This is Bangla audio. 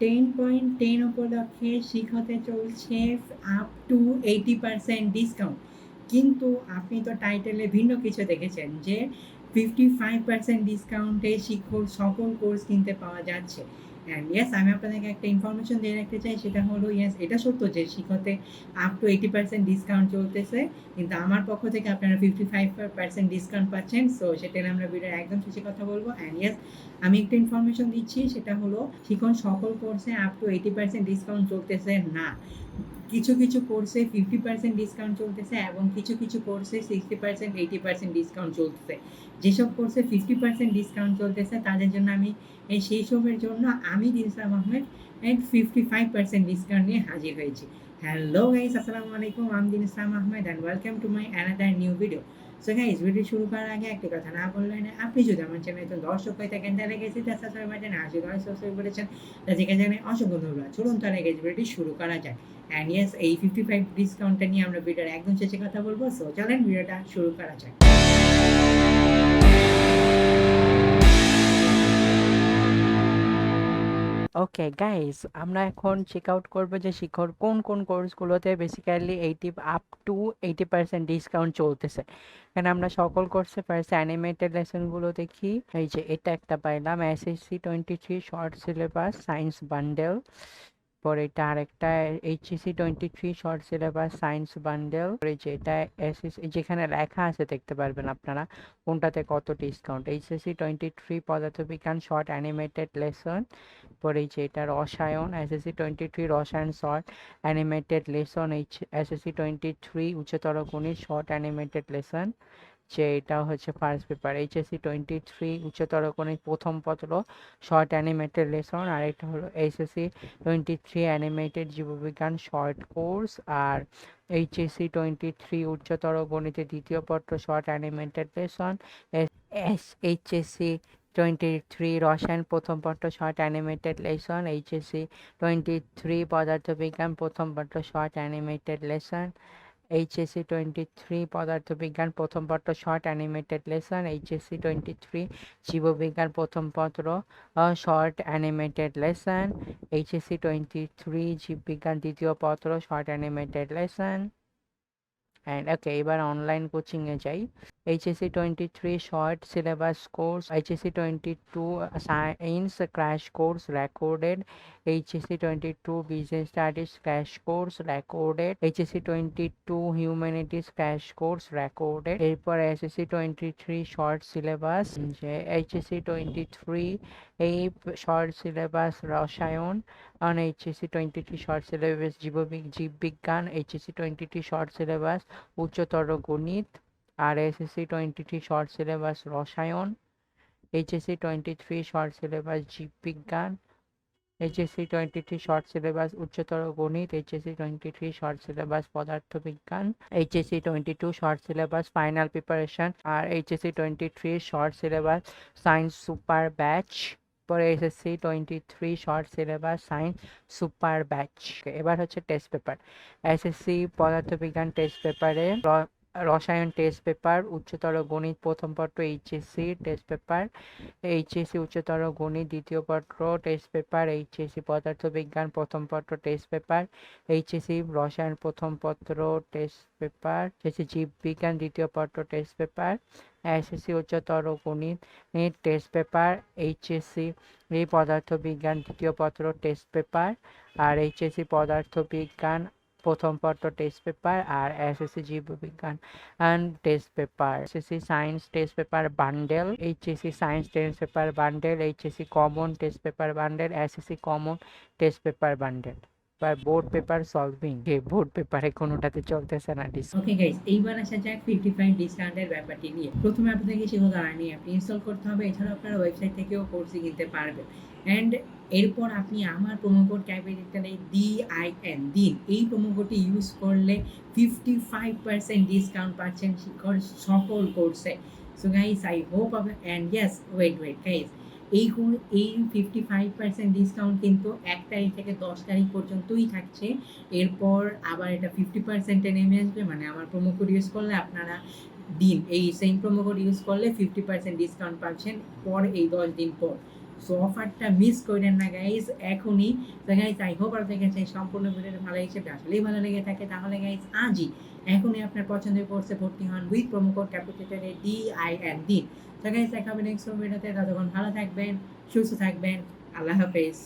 10.10 উপলক্ষে শিখতে চলছে আপ টু 80% ডিসকাউন্ট। কিন্তু আপনি তো টাইটেলে ভিন্ন কিছু দেখেছেন যে 55% ডিসকাউন্টে শিক্ষোর সকল কোর্স কিনতে পাওয়া যাচ্ছে। অ্যান্ড ইয়েস, আমি আপনাদেরকে একটা ইনফরমেশন দিয়ে রাখতে চাই, সেটা হলো ইয়েস, এটা সত্য যে শিখতে আপ টু 80% ডিসকাউন্ট চলতেছে, কিন্তু আমার পক্ষ থেকে আপনারা 55% ডিসকাউন্ট পাচ্ছেন। সো সেটা নিয়ে আমরা ভিডিওর একদম শেষে কথা বলবো। অ্যান্ড ইয়েস, আমি একটা ইনফরমেশন দিচ্ছি, সেটা হলো শিখন সকল কোর্সে আপ টু 80% ডিসকাউন্ট চলতেছে না। কিছু কিছু কোর্সে 50% ডিসকাউন্ট চলতেছে এবং কিছু কিছু কোর্সে 60% 80% ডিসকাউন্ট চলতেছে। যেসব কোর্সে 50% ডিসকাউন্ট চলতেছে তাদের জন্য আমি সেই সবের জন্য আমি দিন ইসলাম আহমেদ 55% ডিসকাউন্ট নিয়ে হাজির হয়েছি। হ্যালো গাইস, আসসালামু আলাইকুম, আমি Din Islam Ahmed and welcome to my another new video. So guys, video শুরু করার আগে একটি কথা না বললে না, আপনি যদি আমার চ্যানেলে দর্শক হয়ে থাকেন তাহলে গেছি তার সাবস্ক্রাইব বাটন আসলে সাবস্ক্রাইব করেছেন, তাদেরকে জানাই অসংখ্য ধন্যবাদ। চলুন তাহলে গেছি ভিডিওটি শুরু করা যায়। অ্যান্ড ইয়েস, এই 55 ডিসকাউন্টটা নিয়ে আমরা ভিডিওর একদম শেষে কথা বলবো। সো চলেন ভিডিওটা শুরু করা যাক। ওকে গাইস, আমরা এখন চেক আউট করবো যে শিখর কোন কোন কোর্সগুলোতে বেসিক্যালি আপ টু 80% ডিসকাউন্ট চলতেছে। এখানে আমরা সকল কোর্সে ফার্স্ট অ্যানিমেটেড লেসনগুলো দেখি। এই যে এটা একটা পাইলাম, SSC 23 short syllabus science bundle. পরে এটা আরেকটা HSC 23 short syllabus science bundle. যেটা SSC যেখানে লেখা আছে দেখতে পারবেন আপনারা কোনটাতে কত ডিসকাউন্ট। HSC 23 পদার্থবিজ্ঞান শর্ট অ্যানিমেটেড লেসন। পরে যে এটা রসায়ন, SSC 23 রসায়ন শর্ট অ্যানিমেটেড লেসন। SSC 23 উচ্চতর গণিত শর্ট অ্যানিমেটেড লেসন। যে এটা হচ্ছে ফার্স্ট পেপার। HSC 23 উচ্চতর গণিত প্রথম পত্র শর্ট অ্যানিমেটেড লেসন। আর এটা হলো SSC 23 অ্যানিমেটেড জীববিজ্ঞান শর্ট কোর্স। আর HSC 23 উচ্চতর গণিতের দ্বিতীয় পত্র শর্ট অ্যানিমেটেড লেসন। HSC 23 রসায়ন প্রথম পত্র শর্ট অ্যানিমেটেড লেসন। HSC 23 পদার্থবিজ্ঞান প্রথম পত্র শর্ট অ্যানিমেটেড লেসন। HSC 23 পদার্থবিজ্ঞান প্রথম পত্র শর্ট অ্যানিমেটেড লেসন। HSC 23 জীববিজ্ঞান প্রথম পত্র শর্ট অ্যানিমেটেড লেসন। HSC 23 জীববিজ্ঞান দ্বিতীয় পত্র short animated lesson. And okay, এবার অনলাইন কোচিংয়ে যাই। HSC 23 short syllabus course, HSC 22 science crash course recorded, HSC 22 business studies crash course recorded, HSC 22 humanities crash course recorded. এরপর SSC 23 শর্ট সিলেবাস, যে HSC 23 এই শর্ট সিলেবাস রসায়ন, on HSC 23 শর্ট সিলেবাস জীববিজ্ঞান, HSC 23 শর্ট সিলেবাস উচ্চতর গণিত, আর SSC 23 শর্ট সিলেবাস রসায়ন, HSC 23 শর্ট সিলেবাস জীববিজ্ঞান, HSC 23 শর্ট সিলেবাস উচ্চতর গণিত, HSC 23 শর্ট সিলেবাস পদার্থবিজ্ঞান, HSC 22 short syllabus final preparation, আর HSC 23 short syllabus science super batch. পরে SSC 23 short syllabus science super batch. এবার হচ্ছে টেস্ট পেপার। SSC পদার্থবিজ্ঞান টেস্ট পেপারে রসায়ন টেস্ট পেপার, উচ্চতর গণিত প্রথম পত্র HSC টেস্ট পেপার, HSC উচ্চতর গণিত দ্বিতীয় পত্র টেস্ট পেপার, HSC পদার্থবিজ্ঞান প্রথম পত্র টেস্ট পেপার, HSC রসায়ন প্রথম পত্র টেস্ট পেপার, HSC জীববিজ্ঞান দ্বিতীয় পত্র টেস্ট পেপার, SSC উচ্চতর গণিত টেস্ট পেপার, HSC পদার্থবিজ্ঞান দ্বিতীয় পত্র টেস্ট পেপার, আর HSC পদার্থবিজ্ঞান প্রথম পত্র টেস্ট পেপার, আর SSC জীববিজ্ঞান test paper, SSC science test paper bundle, HSC science test paper bundle, HSC common test paper bundle, SSC common test paper bundle. Board paper solving, board পেপারে কোনোটাতে চলতেছে না ডিসকাউন্ট। ওকে গাইস, এইবার আসা যাক 55 ডিসকাউন্টের ব্যাপারটি নিয়ে। প্রথমে আপনাদেরকে শিখো গার্নি অ্যাপটি ইনস্টল করতে হবে। এছাড়াও আপনারা ওয়েবসাইট থেকেও কোর্সই কিনতে পারবেন। অ্যান্ড এরপর আপনি আমার প্রোমো কোড ক্যাপিটালে DIN দিন, এই প্রোমো কোডটি ইউজ করলে 55% ডিসকাউন্ট পাচ্ছেন শিক্ষর সকল কোর্সে। So guys, I hope and yes, wait guys, এই 55% ডিসকাউন্ট কিন্তু 1 তারিখ থেকে 10 তারিখ পর্যন্তই থাকছে। এরপর আবার এটা 50%-এ নেমে আসবে। মানে আমার প্রোমো কোড ইউজ করলে আপনারা দিন, এই সেম প্রোমো কোড ইউজ করলে 50% ডিসকাউন্ট পাচ্ছেন পর এই 10 দিন পর। সো অফারটা মিস করেন না গাইজ এখনই। তো গাইজ আই হোপ আপনার কাছে সম্পূর্ণ ভিডিওটা ভালো লেগেছে, আসলেই ভালো লেগে থাকে তাহলে গাইজ আজই এখনই আপনার পছন্দের কোর্সে ভর্তি হন উইথ প্রোমো কোড ক্যাপিটালে DIN দিন। তো গাইজ দেখা হবে নেক্সট ভিডিওতে, ততক্ষণ ভালো থাকবেন, সুস্থ থাকবেন, আল্লাহ হাফেজ।